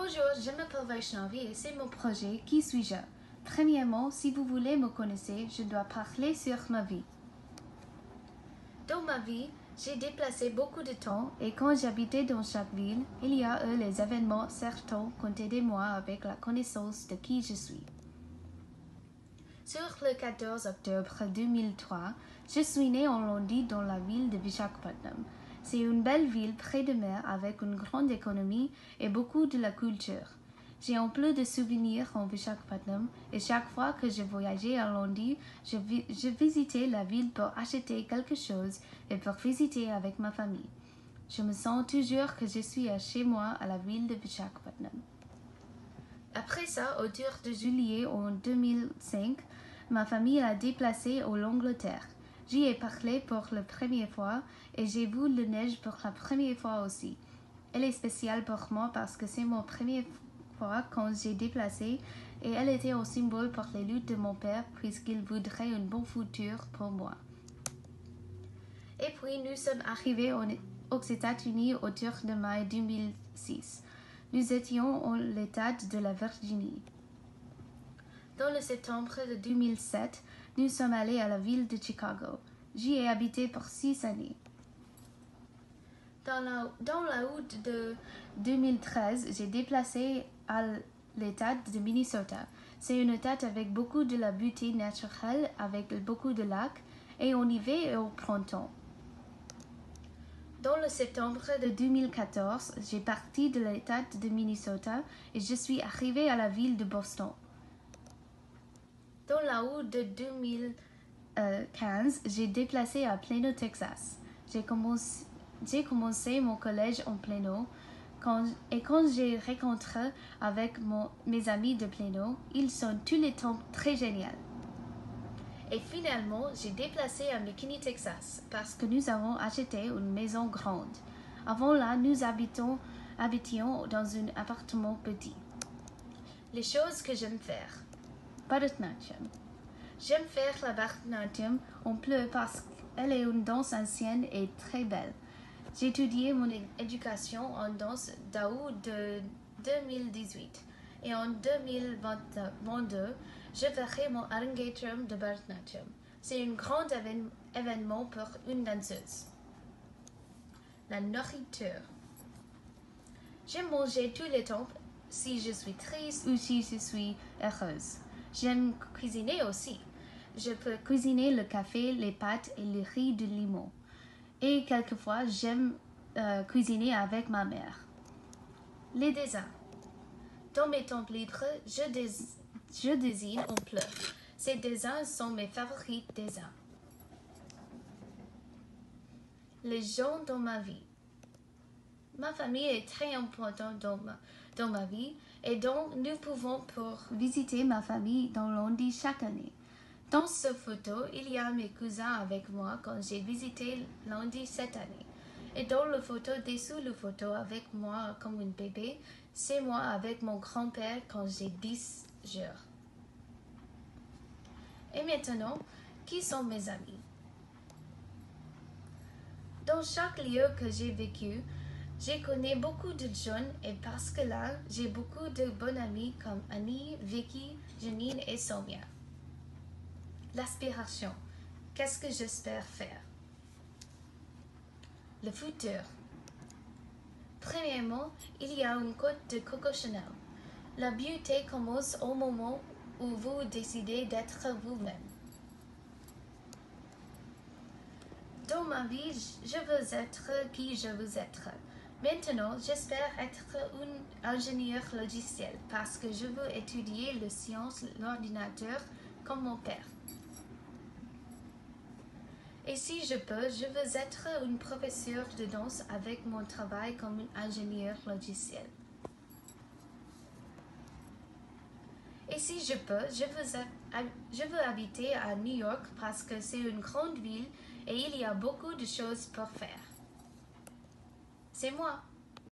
Bonjour, je m'appelle Vaishnavi et c'est mon projet Qui suis-je? Premièrement, si vous voulez me connaître, je dois parler sur ma vie. Dans ma vie, j'ai déplacé beaucoup de temps et quand j'habitais dans chaque ville, il y a eu les événements certains qui ont aidé moi avec la connaissance de qui je suis. Sur le 14 octobre 2003, je suis née en Inde dans la ville de Visakhapatnam. C'est une belle ville près de mer avec une grande économie et beaucoup de la culture. J'ai un peu de souvenirs en Visakhapatnam et chaque fois que je voyageais à Inde, je visitais la ville pour acheter quelque chose et pour visiter avec ma famille. Je me sens toujours que je suis chez moi à la ville de Visakhapatnam. Après ça, autour de juillet en 2005, ma famille a déplacé en Angleterre. J'y ai parlé pour la première fois et j'ai vu la neige pour la première fois aussi. Elle est spéciale pour moi parce que c'est mon première fois quand j'ai déplacé et elle était un symbole pour les luttes de mon père puisqu'il voudrait un bon futur pour moi. Et puis nous sommes arrivés aux États-Unis autour de mai 2006. Nous étions en l'État de la Virginie. Dans le septembre de 2007, nous sommes allés à la ville de Chicago. J'y ai habité pour 6 années. Dans la août de 2013, j'ai déplacé à l'État de Minnesota. C'est un État avec beaucoup de la beauté naturelle, avec beaucoup de lacs, et on y va au printemps. Dans le septembre de 2014, j'ai parti de l'État de Minnesota et je suis arrivée à la ville de Boston. Dans la août de 2015, j'ai déplacé à Plano, Texas. J'ai commencé mon collège en Plano quand j'ai rencontré avec mes amis de Plano, ils sont tous les temps très géniaux. Et finalement, j'ai déplacé à McKinney, Texas, parce que nous avons acheté une maison grande. Avant là, nous habitions dans un appartement petit. Les choses que j'aime faire. Bharatanatyam. J'aime faire la Bharatanatyam en bleu parce qu'elle est une danse ancienne et très belle. J'ai étudié mon éducation en danse d'août de 2018 et en 2022, je ferai mon Arangetram de Bharatanatyam. C'est un grand événement pour une danseuse. La nourriture. J'aime manger tous les temps si je suis triste ou si je suis heureuse. J'aime cuisiner aussi. Je peux cuisiner le café, les pâtes et le riz de limon. Et quelquefois, j'aime cuisiner avec ma mère. Les dessins. Dans mes temps libres, je dessine en bleu. Ces dessins sont mes favoris dessins. Les gens dans ma vie. Ma famille est très importante dans ma vie et donc nous pouvons pour visiter ma famille dans l'Inde chaque année. Dans cette photo, il y a mes cousins avec moi quand j'ai visité l'Inde cette année. Et dans la photo dessous la photo avec moi comme un bébé, c'est moi avec mon grand-père quand j'ai 10 jours. Et maintenant, qui sont mes amis? Dans chaque lieu que j'ai vécu, j'ai connu beaucoup de jeunes et parce que là, j'ai beaucoup de bons amis comme Annie, Vicky, Janine et Sonia. L'aspiration. Qu'est-ce que j'espère faire? Le futur. Premièrement, il y a une côte de Coco Chanel. La beauté commence au moment où vous décidez d'être vous-même. Dans ma vie, je veux être qui je veux être. Maintenant, j'espère être un ingénieur logiciel parce que je veux étudier les sciences, l'ordinateur comme mon père. Et si je peux, je veux être une professeure de danse avec mon travail comme un ingénieur logiciel. Et si je peux, je veux habiter à New York parce que c'est une grande ville et il y a beaucoup de choses pour faire. C'est moi.